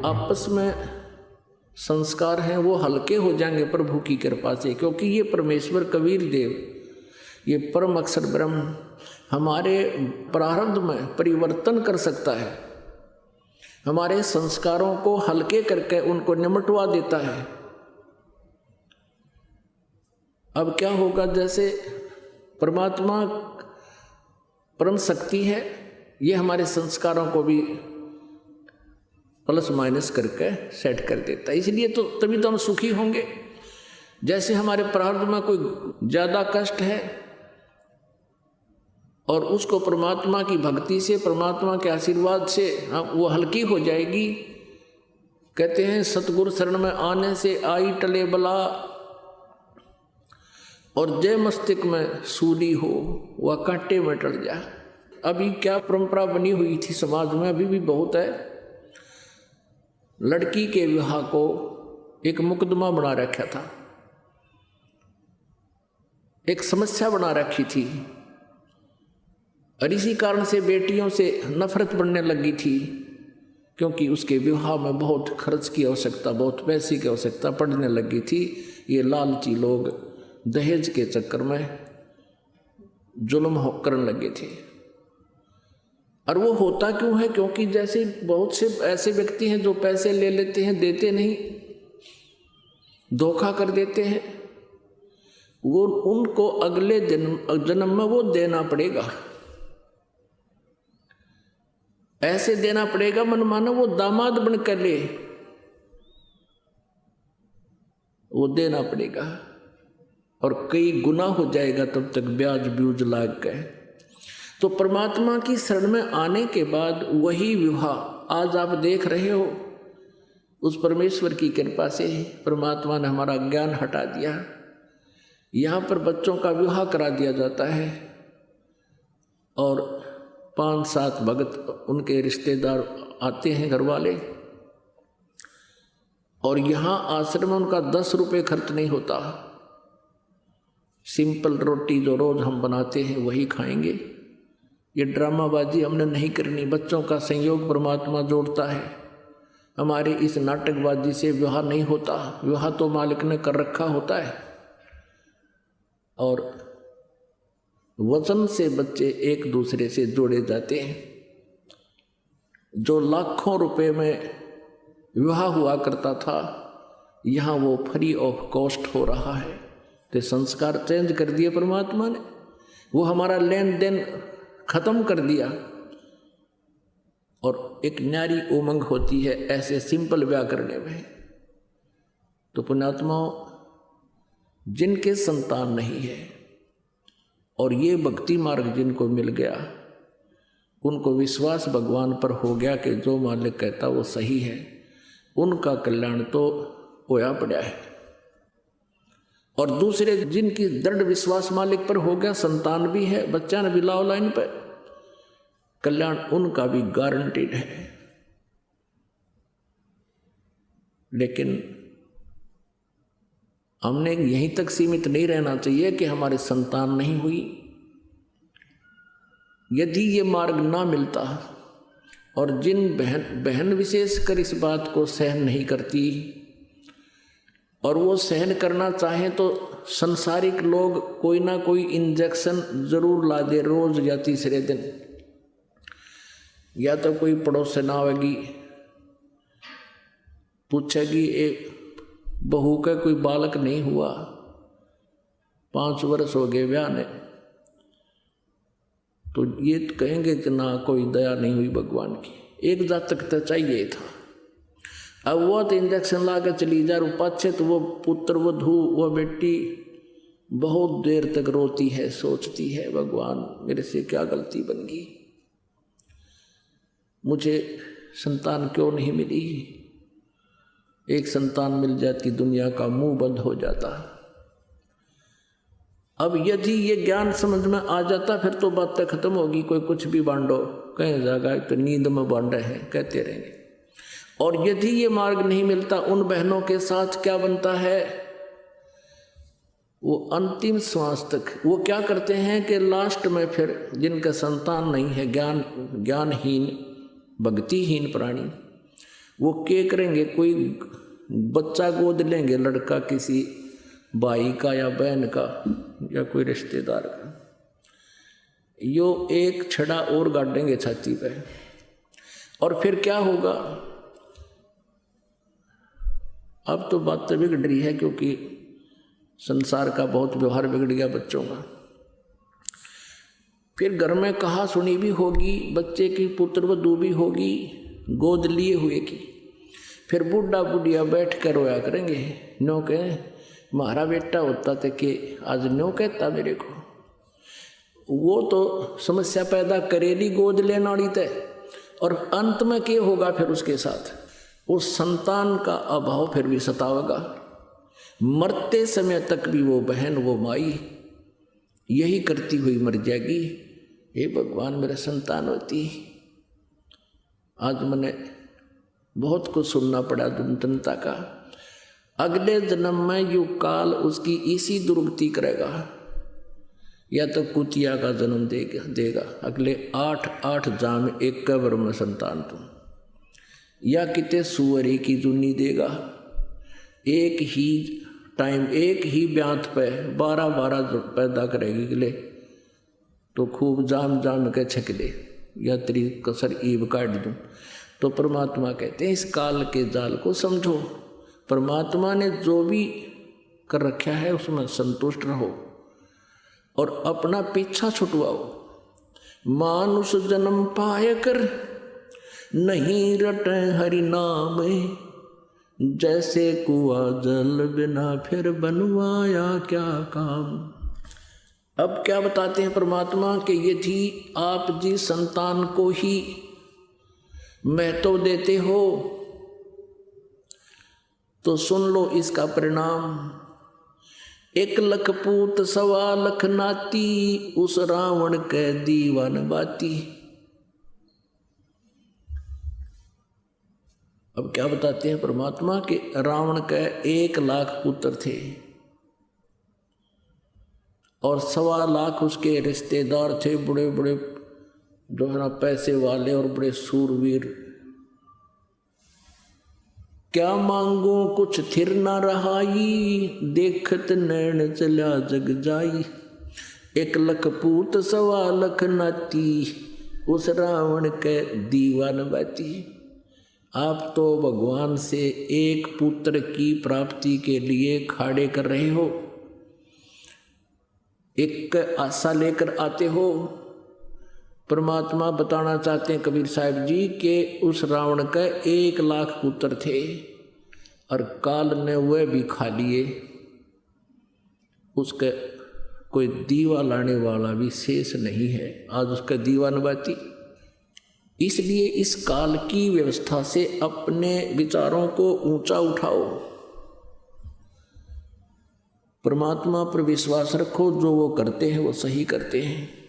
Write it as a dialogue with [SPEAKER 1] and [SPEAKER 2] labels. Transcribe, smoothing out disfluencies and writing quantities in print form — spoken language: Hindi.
[SPEAKER 1] आपस में संस्कार हैं वो हल्के हो जाएंगे प्रभु की कृपा से, क्योंकि ये परमेश्वर कबीर देव, ये परम अक्षर ब्रह्म हमारे प्रारब्ध में परिवर्तन कर सकता है, हमारे संस्कारों को हल्के करके उनको निमटवा देता है। अब क्या होगा, जैसे परमात्मा परम शक्ति है, ये हमारे संस्कारों को भी प्लस माइनस करके सेट कर देता है, इसलिए तो तभी तो हम सुखी होंगे। जैसे हमारे प्रारब्ध में कोई ज़्यादा कष्ट है और उसको परमात्मा की भक्ति से, परमात्मा के आशीर्वाद से वो हल्की हो जाएगी। कहते हैं सतगुरु शरण में आने से आई टले बला, और जय मस्तिष्क में सूली हो वह कांटे में टल जा। अभी क्या परंपरा बनी हुई थी समाज में, अभी भी बहुत है, लड़की के विवाह को एक मुकदमा बना रखा था, एक समस्या बना रखी थी, और इसी कारण से बेटियों से नफरत बढ़ने लगी थी, क्योंकि उसके विवाह में बहुत खर्च की आवश्यकता, बहुत पैसे की आवश्यकता पड़ने लगी थी। ये लालची लोग दहेज के चक्कर में जुल्म करने लगे थे। और वो होता क्यों है, क्योंकि जैसे बहुत से ऐसे व्यक्ति हैं जो पैसे ले लेते हैं, देते नहीं, धोखा कर देते हैं, वो उनको अगले जन्म में वो देना पड़ेगा, ऐसे देना पड़ेगा मन मानो वो दामाद बन कर ले, वो देना पड़ेगा, और कई गुना हो जाएगा तब तक ब्याज ब्यूज लाग गए। तो परमात्मा की शरण में आने के बाद वही विवाह आज आप देख रहे हो, उस परमेश्वर की कृपा से परमात्मा ने हमारा ज्ञान हटा दिया। यहाँ पर बच्चों का विवाह करा दिया जाता है, और 5-7 भगत उनके रिश्तेदार आते हैं, घर वाले, और यहाँ आश्रम में उनका 10 रुपये खर्च नहीं होता। सिंपल रोटी जो रोज हम बनाते हैं वही खाएंगे। ये ड्रामाबाजी हमने नहीं करनी, बच्चों का संयोग परमात्मा जोड़ता है। हमारे इस नाटकबाजी से विवाह नहीं होता, विवाह तो मालिक ने कर रखा होता है, और वचन से बच्चे एक दूसरे से जोड़े जाते हैं। जो लाखों रुपए में विवाह हुआ करता था, यहाँ वो फ्री ऑफ कॉस्ट हो रहा है। तो संस्कार चेंज कर दिए परमात्मा ने, वो हमारा लेन देन खत्म कर दिया, और एक न्यारी उमंग होती है ऐसे सिंपल ब्याह करने में। तो पुण्यात्माओं, जिनके संतान नहीं है और ये भक्ति मार्ग जिनको मिल गया, उनको विश्वास भगवान पर हो गया कि जो मालिक कहता वो सही है, उनका कल्याण तो होया पड़ा है। और दूसरे जिनकी दृढ़ विश्वास मालिक पर हो गया, संतान भी है, बच्चा ने भी लाओ लाइन पर, कल्याण उनका भी गारंटीड है। लेकिन हमने यहीं तक सीमित नहीं रहना चाहिए कि हमारे संतान नहीं हुई। यदि ये मार्ग ना मिलता, और जिन बहन विशेषकर इस बात को सहन नहीं करती, और वो सहन करना चाहें तो संसारिक लोग कोई ना कोई इंजेक्शन जरूर ला दे रोज या तीसरे दिन, या तो कोई पड़ोसन आवेगी पूछेगी एक बहू का कोई बालक नहीं हुआ, 5 वर्ष हो गए ब्याह ने, तो ये कहेंगे कि ना कोई दया नहीं हुई भगवान की, एक जातक तो चाहिए था। अब वो तो इंजेक्शन ला कर चली जा, पाछे तो वो पुत्र वो धू वो बेटी बहुत देर तक रोती है, सोचती है भगवान मेरे से क्या गलती बन गई, मुझे संतान क्यों नहीं मिली। एक संतान मिल जाती दुनिया का मुंह बंद हो जाता। अब यदि ये ज्ञान समझ में आ जाता फिर तो बातें खत्म होगी, कोई कुछ भी बांटो, कहीं जाएगा तो नींद में बांट रहे हैं कहते रहेंगे। और यदि ये मार्ग नहीं मिलता, उन बहनों के साथ क्या बनता है, वो अंतिम श्वास तक वो क्या करते हैं कि लास्ट में फिर जिनका संतान नहीं है, ज्ञानहीन भक्तिहीन प्राणी, वो क्या करेंगे, कोई बच्चा गोद लेंगे, लड़का किसी भाई का या बहन का या कोई रिश्तेदार का, यो एक छड़ा और गाड़ेंगे छाती पे। और फिर क्या होगा, अब तो बात तो बिगड़ रही है क्योंकि संसार का बहुत व्यवहार बिगड़ गया बच्चों का। फिर घर में कहा सुनी भी होगी, बच्चे की पुत्र वधू भी होगी गोद लिए हुए की। फिर बूढ़ा बुढ़िया बैठ कर रोया करेंगे, नो कह हमारा बेटा होता था कि आज नो कहता मेरे को। वो तो समस्या पैदा करेली गोद लेने वाली तय। और अंत में क्या होगा फिर उसके साथ, उस संतान का अभाव फिर भी सतावेगा। मरते समय तक भी वो बहन वो माई यही करती हुई मर जाएगी, हे भगवान मेरा संतान होती। आज मैंने बहुत कुछ सुनना पड़ा जनता का। अगले जन्म में युग काल उसकी इसी दुर्गति करेगा, या तो कुतिया का जन्म देगा अगले 8 जाम एक कब्र में संतान तुम, या किते सुअरी की जुनी देगा। एक ही टाइम एक ही ब्यांत पे 12 पैदा करेगी गले, तो खूब जाम जाम के छक दे, या तेरी कसर ईब काट दूँ। तो परमात्मा कहते हैं इस काल के जाल को समझो, परमात्मा ने जो भी कर रखा है उसमें संतुष्ट रहो और अपना पीछा छुटवाओ। मानुष जन्म पाए कर नहीं रटे हरि नाम, जैसे कुआ जल बिना फिर बनवाया क्या काम। अब क्या बताते हैं परमात्मा कि यदि आप जी संतान को ही महत्व देते हो तो सुन लो इसका परिणाम। 1 लाख पूत 1.25 लाख नाती, उस रावण के दीवान बाती। अब क्या बताते हैं परमात्मा कि रावण के 1 लाख पुत्र थे और 1.25 लाख उसके रिश्तेदार थे, बड़े बड़े जो है ना पैसे वाले और बड़े सूरवीर। क्या मांगो कुछ थिर ना रहाई, देखत नैन चला जग जाई। 1 लाख पूत 1.25 लाख नाती, उस रावण के दीवान बाती। आप तो भगवान से एक पुत्र की प्राप्ति के लिए खाड़े कर रहे हो, एक आशा लेकर आते हो। परमात्मा बताना चाहते हैं कबीर साहब जी के उस रावण के 1 लाख पुत्र थे और काल ने वह भी खा लिए, उसके कोई दीवा लाने वाला भी शेष नहीं है। आज उसका दीवान बाती। इसलिए इस काल की व्यवस्था से अपने विचारों को ऊंचा उठाओ, परमात्मा पर विश्वास रखो, जो वो करते हैं वो सही करते हैं।